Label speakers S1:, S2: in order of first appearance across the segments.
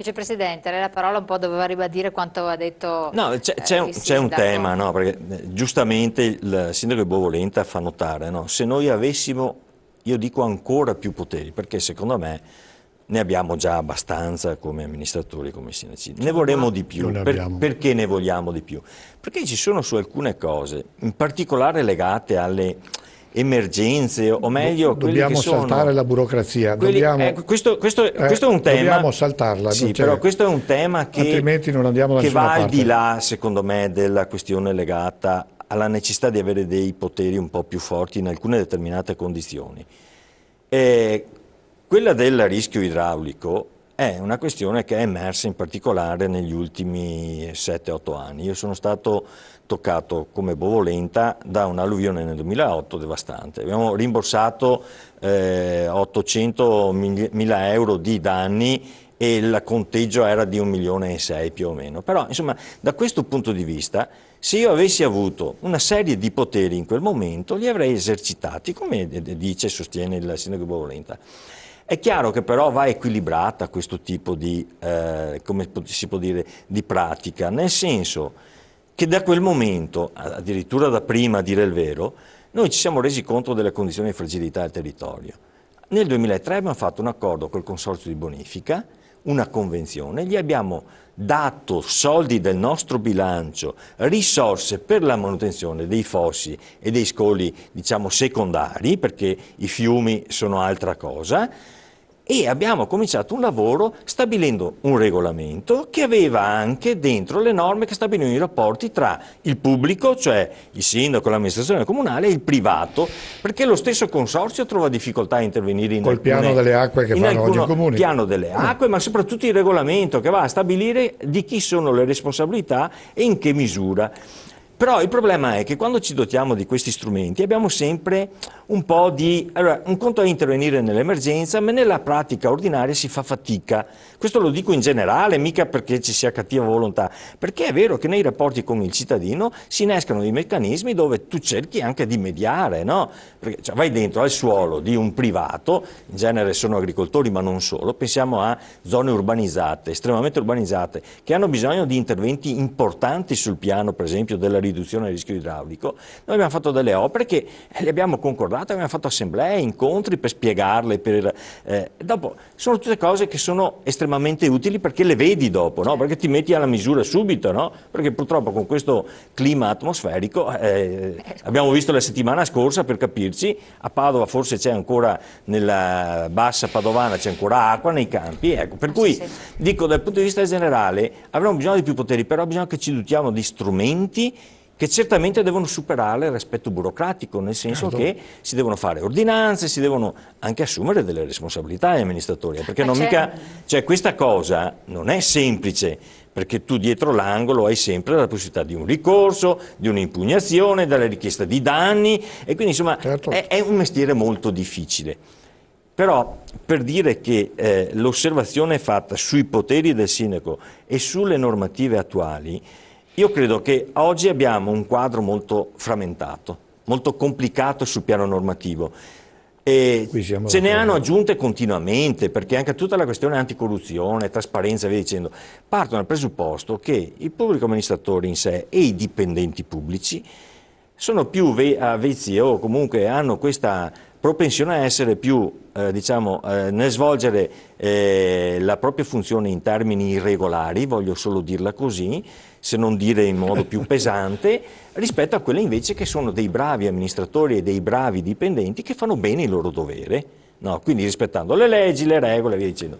S1: Vicepresidente, lei la parola un po' doveva ribadire quanto aveva detto
S2: No, c'è
S1: il
S2: c'è un
S1: sindaco.
S2: tema, no? Perché giustamente il sindaco di Bovolenta fa notare, no? Se noi avessimo, io dico ancora più poteri, perché secondo me ne abbiamo già abbastanza come amministratori, come sindaci, ne vorremmo di
S3: Non
S2: più.
S3: ne abbiamo.
S2: Perché ne vogliamo di più? Perché ci sono su alcune cose, in particolare legate alle emergenze, o meglio, quelli che
S3: Dobbiamo saltare
S2: sono...
S3: la burocrazia,
S2: Ecco, questo è un tema,
S3: dobbiamo saltarla,
S2: sì, però questo è un tema
S3: altrimenti non andiamo da
S2: che
S3: nessuna
S2: va al di
S3: parte.
S2: là, secondo me, della questione legata alla necessità di avere dei poteri un po' più forti in alcune determinate condizioni. Quella del rischio idraulico è una questione che è emersa in particolare negli ultimi 7-8 anni. Io sono stato toccato come Bovolenta da un'alluvione nel 2008 devastante. Abbiamo rimborsato 800 mila euro di danni e il conteggio era di 1,6 milioni più o meno. Però, insomma, da questo punto di vista, se io avessi avuto una serie di poteri in quel momento, li avrei esercitati, come dice e sostiene il sindaco di Bovolenta. È chiaro che però va equilibrata questo tipo di, come si può dire, di pratica, nel senso che da quel momento, addirittura da prima a dire il vero, noi ci siamo resi conto delle condizioni di fragilità del territorio. Nel 2003 abbiamo fatto un accordo col Consorzio di Bonifica, una convenzione, gli abbiamo dato soldi del nostro bilancio, risorse per la manutenzione dei fossi e dei scoli, diciamo, secondari, perché i fiumi sono altra cosa, e abbiamo cominciato un lavoro stabilendo un regolamento che aveva anche dentro le norme che stabilivano i rapporti tra il pubblico, cioè il sindaco, l'amministrazione comunale, e il privato, perché lo stesso consorzio trova difficoltà a intervenire
S3: Col piano delle acque che fanno oggi i comuni.
S2: Piano delle acque, ma soprattutto il regolamento che va a stabilire di chi sono le responsabilità e in che misura. Però il problema è che quando ci dotiamo di questi strumenti abbiamo sempre un po' di... Allora, un conto è intervenire nell'emergenza, ma nella pratica ordinaria si fa fatica. Questo lo dico in generale, mica perché ci sia cattiva volontà, perché è vero che nei rapporti con il cittadino si innescano dei meccanismi dove tu cerchi anche di mediare, no? Perché cioè, vai dentro al suolo di un privato, in genere sono agricoltori ma non solo, pensiamo a zone urbanizzate, estremamente urbanizzate, che hanno bisogno di interventi importanti sul piano, per esempio, della riduzione del rischio idraulico. Noi abbiamo fatto delle opere che le abbiamo concordate, abbiamo fatto assemblee, incontri per spiegarle, dopo sono tutte cose che sono estremamente utili perché le vedi dopo, no? Perché ti metti alla misura subito, no? Perché purtroppo con questo clima atmosferico, abbiamo visto la settimana scorsa, per capirci, a Padova forse c'è ancora, nella bassa padovana c'è ancora acqua nei campi, ecco. Per cui dico, dal punto di vista generale avremo bisogno di più poteri, però bisogna che ci dotiamo di strumenti che certamente devono superare l'aspetto burocratico, nel senso che si devono fare ordinanze, si devono anche assumere delle responsabilità agli amministratori, perché non mica, cioè questa cosa non è semplice, perché tu dietro l'angolo hai sempre la possibilità di un ricorso, di un'impugnazione, della richiesta di danni, e quindi insomma è un mestiere molto difficile. Però per dire che l'osservazione fatta sui poteri del sindaco e sulle normative attuali, io credo che oggi abbiamo un quadro molto frammentato, molto complicato sul piano normativo. E ce ne hanno aggiunte continuamente, perché anche tutta la questione anticorruzione, trasparenza, via dicendo, partono dal presupposto che il pubblico amministratore in sé e i dipendenti pubblici sono più avvezzi o comunque hanno questa propensione a essere più, nel svolgere la propria funzione in termini irregolari, voglio solo dirla così, se non dire in modo più pesante, rispetto a quelle invece che sono dei bravi amministratori e dei bravi dipendenti che fanno bene il loro dovere, no? Quindi rispettando le leggi, le regole, via dicendo.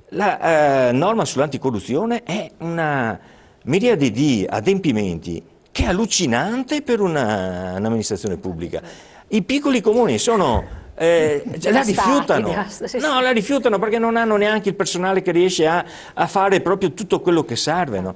S2: La norma sull'anticorruzione è una miriade di adempimenti che è allucinante per un'amministrazione pubblica. I piccoli comuni sono... la rifiutano, no, la rifiutano perché non hanno neanche il personale che riesce a fare proprio tutto quello che serve, no?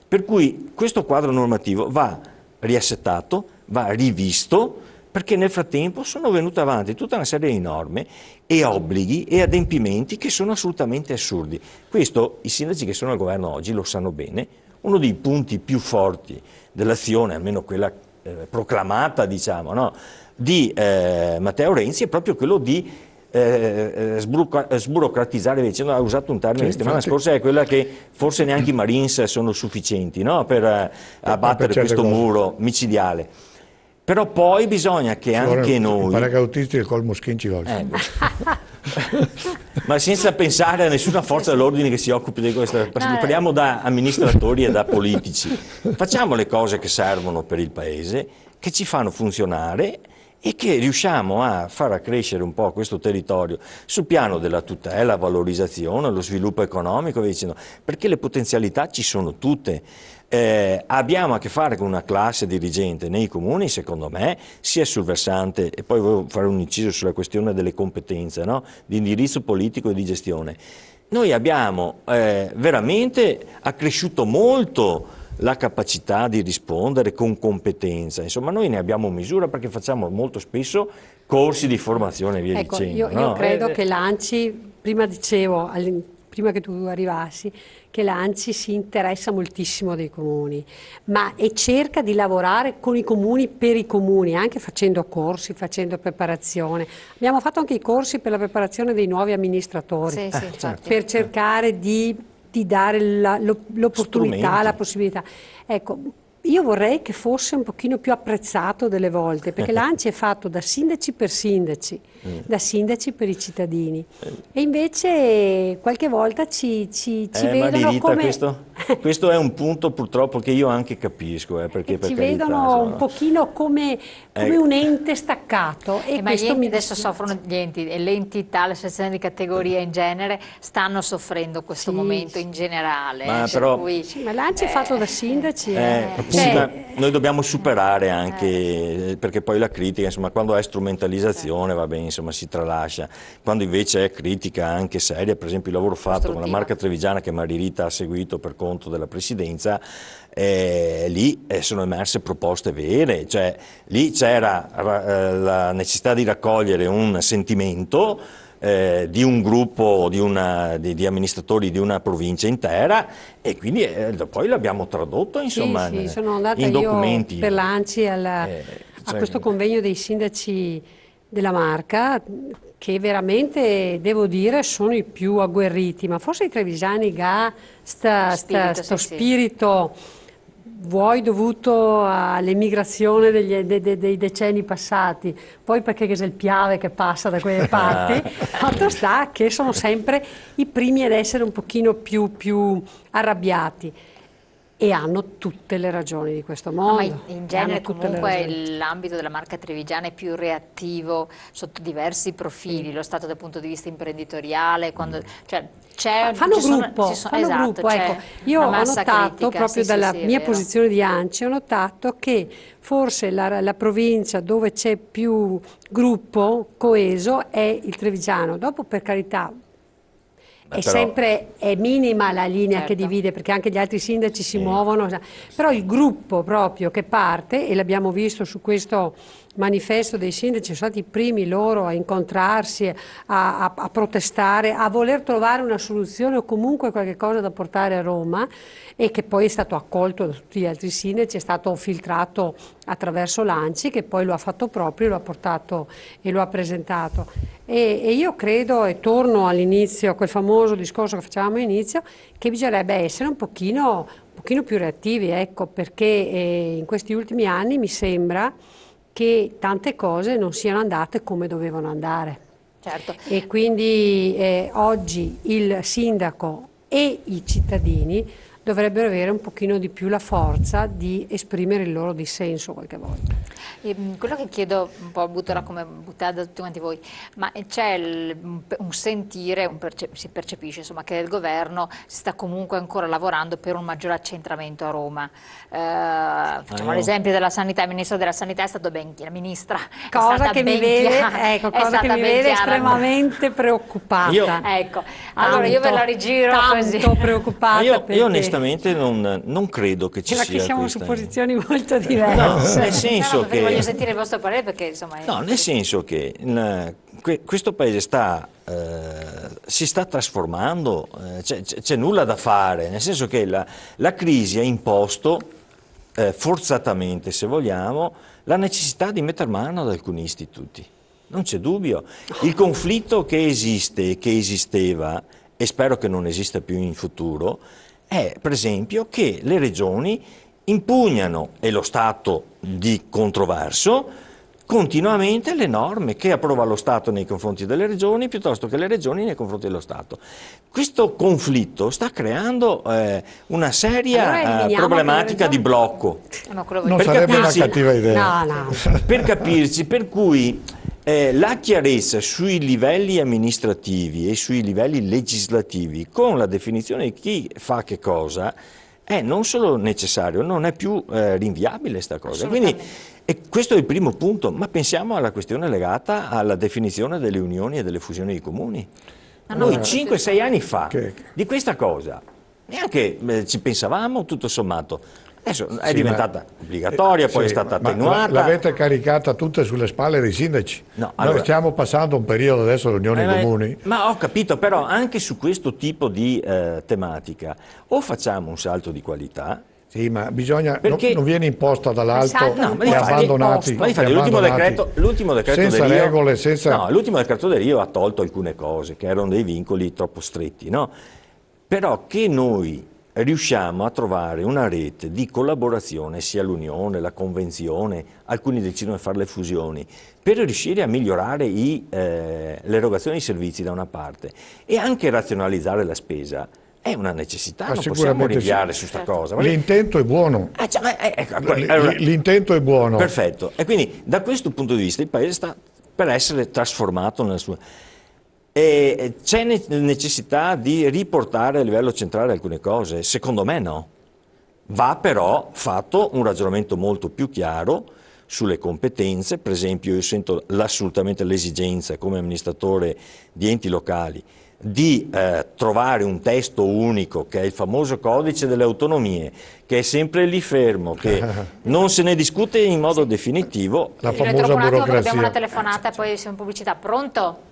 S2: Per cui questo quadro normativo va riassettato, va rivisto, perché nel frattempo sono venute avanti tutta una serie di norme e obblighi e adempimenti che sono assolutamente assurdi. Questo i sindaci che sono al governo oggi lo sanno bene. Uno dei punti più forti dell'azione, almeno quella proclamata, diciamo, no, di Matteo Renzi, è proprio quello di sburocratizzare, invece ha usato un termine la settimana scorsa, è quella che forse neanche i Marines sono sufficienti, no? Per abbattere questo muro micidiale. Però poi bisogna che anche noi...
S3: I paracautisti del Col Moschin ci vogliono.
S2: Ma senza pensare a nessuna forza dell'ordine che si occupi di questo, parliamo da amministratori e da politici. Facciamo le cose che servono per il Paese, che ci fanno funzionare e che riusciamo a far accrescere un po' questo territorio sul piano della tutela, valorizzazione, lo sviluppo economico, perché le potenzialità ci sono tutte. Abbiamo a che fare con una classe dirigente nei comuni, secondo me, sia sul versante, e poi voglio fare un inciso sulla questione delle competenze, no? Di indirizzo politico e di gestione. Noi abbiamo veramente accresciuto molto la capacità di rispondere con competenza, insomma noi ne abbiamo misura perché facciamo molto spesso corsi di formazione e via dicendo.
S4: Io credo che l'ANCI, prima dicevo, prima che tu arrivassi, che l'ANCI si interessa moltissimo dei comuni, e cerca di lavorare con i comuni per i comuni, anche facendo corsi, facendo preparazione. Abbiamo fatto anche i corsi per la preparazione dei nuovi amministratori, per cercare di dare l'opportunità, la possibilità. Ecco, io vorrei che fosse un pochino più apprezzato delle volte, perché l'ANCI è fatto da sindaci per sindaci, da sindaci per i cittadini. E invece qualche volta ci vedono
S2: Margherita,
S4: come...
S2: questo è un punto purtroppo che io anche capisco, perché per
S4: ci
S2: carità,
S4: vedono un pochino come un ente staccato. E
S1: ma gli enti adesso soffrono gli enti, e le entità, le sezioni di categoria in genere stanno soffrendo questo momento in generale.
S2: Ma però,
S4: ma l'ANCI è fatto da sindaci.
S2: Noi dobbiamo superare anche, perché poi la critica, insomma, quando è strumentalizzazione va bene, insomma, si tralascia, quando invece è critica anche seria, per esempio il lavoro fatto con la Marca Trevigiana che Margherita ha seguito per conto della Presidenza, lì sono emerse proposte vere, cioè lì c'era la necessità di raccogliere un sentimento di un gruppo di amministratori di una provincia intera e quindi poi l'abbiamo tradotto insomma
S4: sono andata
S2: in documenti.
S4: Io per l'ANCI a questo convegno dei sindaci della Marca, che veramente devo dire sono i più agguerriti, ma forse i trevigiani sto spirito vuoi dovuto all'emigrazione dei decenni passati, poi perché c'è il Piave che passa da quelle parti, fatto sta che sono sempre i primi ad essere un pochino più arrabbiati. E hanno tutte le ragioni di questo mondo.
S1: Ma in genere comunque l'ambito della Marca Trevigiana è più reattivo sotto diversi profili, lo stato dal punto di vista imprenditoriale, quando, cioè,
S4: fanno gruppo, ecco. Io ho notato proprio dalla mia posizione di ANCI, ho notato che forse la provincia dove c'è più gruppo coeso è il trevigiano, dopo per carità è minima la linea che divide, perché anche gli altri sindaci si muovono, però il gruppo proprio che parte, e l'abbiamo visto su questo manifesto dei sindaci, sono stati i primi loro a incontrarsi, a protestare, a voler trovare una soluzione o comunque qualche cosa da portare a Roma, e che poi è stato accolto da tutti gli altri sindaci, è stato filtrato attraverso l'ANCI, che poi lo ha fatto proprio, lo ha portato e lo ha presentato. E io credo, e torno all'inizio, a quel famoso discorso che facevamo all'inizio, che bisognerebbe essere un pochino più reattivi, ecco, perché in questi ultimi anni mi sembra che tante cose non siano andate come dovevano andare.
S1: Certo.
S4: E quindi oggi il sindaco e i cittadini dovrebbero avere un pochino di più la forza di esprimere il loro dissenso qualche volta.
S1: Quello che chiedo, un po' butterò come buttata da tutti quanti voi, ma c'è un sentire, si percepisce insomma, che il governo si sta comunque ancora lavorando per un maggiore accentramento a Roma. Facciamo l'esempio della sanità, il ministro della sanità è stato la ministra
S4: cosa che mi vede estremamente preoccupata.
S1: Ecco, allora io ve la rigiro così.
S4: Preoccupata
S2: io onestamente non credo che ci sia
S4: che siamo
S2: questa...
S4: su posizioni molto diverse.
S2: No, nel senso che...
S1: voglio sentire il vostro parere perché insomma...
S2: No, nel senso che questo paese si sta trasformando, c'è nulla da fare, nel senso che la crisi ha imposto, forzatamente se vogliamo, la necessità di mettere mano ad alcuni istituti. non c'è dubbio. Il conflitto che esiste e che esisteva, e spero che non esista più in futuro, è per esempio che le regioni impugnano, e lo Stato di controverso, continuamente le norme che approva lo Stato nei confronti delle regioni piuttosto che le regioni nei confronti dello Stato. Questo conflitto sta creando una seria problematica di blocco.
S3: Non sarebbe una cattiva idea.
S2: Per capirci, per cui la chiarezza sui livelli amministrativi e sui livelli legislativi con la definizione di chi fa che cosa è non solo necessario, non è più rinviabile questa cosa. Quindi, e questo è il primo punto, ma pensiamo alla questione legata alla definizione delle unioni e delle fusioni di comuni. Noi 5-6 anni fa di questa cosa neanche ci pensavamo, tutto sommato. Adesso è diventata obbligatoria, poi è stata attenuata.
S3: L'avete caricata tutte sulle spalle dei sindaci.
S2: No,
S3: allora, noi stiamo passando un periodo adesso delle unioni comuni.
S2: Ma ho capito, però anche su questo tipo di tematica o facciamo un salto di qualità.
S3: Sì, ma bisogna, non viene imposta dall'alto e abbandonati.
S2: Ma infatti l'ultimo decreto
S3: senza
S2: del Rio,
S3: regole, senza...
S2: No, l'ultimo decreto del Rio ha tolto alcune cose che erano dei vincoli troppo stretti, no? Però che noi riusciamo a trovare una rete di collaborazione, sia l'Unione, la Convenzione, alcuni decidono di fare le fusioni, per riuscire a migliorare l'erogazione di servizi da una parte e anche razionalizzare la spesa. È una necessità, non possiamo rinviare su questa cosa.
S3: L'intento è buono. L'intento è buono.
S2: Perfetto. E quindi da questo punto di vista il Paese sta per essere trasformato nella sua... E c'è necessità di riportare a livello centrale alcune cose? Secondo me no. Va però fatto un ragionamento molto più chiaro sulle competenze. Per esempio io sento assolutamente l'esigenza come amministratore di enti locali di trovare un testo unico che è il famoso codice delle autonomie, che è sempre lì fermo, che non se ne discute in modo definitivo.
S3: La famosa burocrazia.
S1: Abbiamo una telefonata e poi siamo in pubblicità. Pronto?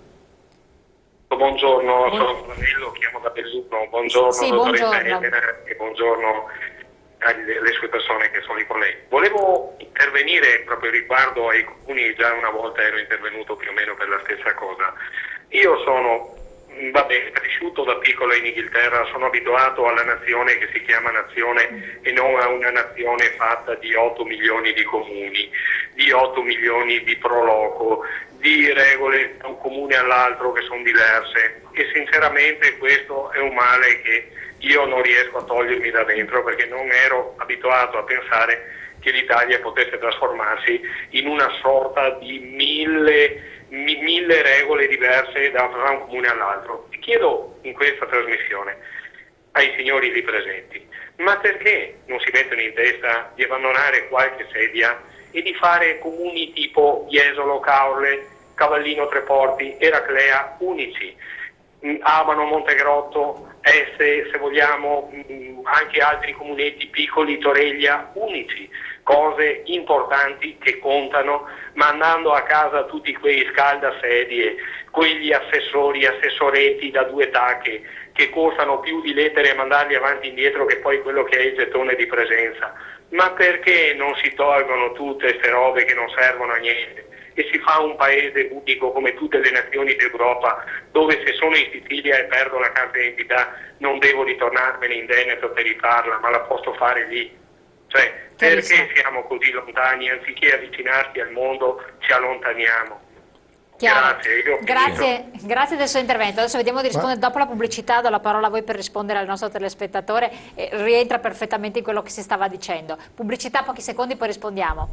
S5: Buongiorno, sono Franello, chiamo da Belluno. Buongiorno,
S1: sì,
S5: dottoressa Elena, e buongiorno alle sue persone che sono lì con lei. Volevo intervenire proprio riguardo ai comuni, già una volta ero intervenuto più o meno per la stessa cosa. Io sono cresciuto da piccolo in Inghilterra, sono abituato alla nazione che si chiama nazione e non a una nazione fatta di 8 milioni di comuni, di 8 milioni di pro loco, di regole da un comune all'altro che sono diverse, e sinceramente questo è un male che io non riesco a togliermi da dentro, perché non ero abituato a pensare che l'Italia potesse trasformarsi in una sorta di mille regole diverse da un comune all'altro. E chiedo in questa trasmissione ai signori lì presenti, ma perché non si mettono in testa di abbandonare qualche sedia e di fare comuni tipo Jesolo, Caorle, Cavallino, Treporti, Eraclea unici, Abano, Montegrotto, Este, se vogliamo anche altri comunetti piccoli, Toreglia, unici, cose importanti che contano, mandando a casa tutti quei scaldasedie, quegli assessori, assessoretti da 2 tacche che costano più di lettere a mandarli avanti e indietro che poi quello che è il gettone di presenza. Ma perché non si tolgono tutte queste robe che non servono a niente e si fa un paese unico come tutte le nazioni d'Europa, dove se sono in Sicilia e perdo la carta d'identità non devo ritornarmene in Veneto per rifarla, ma la posso fare lì? Cioè, perché siamo così lontani? Anziché avvicinarci al mondo ci allontaniamo.
S1: Grazie del suo intervento. Adesso vediamo di rispondere dopo la pubblicità. Do la parola a voi per rispondere al nostro telespettatore. Rientra perfettamente in quello che si stava dicendo. Pubblicità, pochi secondi, poi rispondiamo.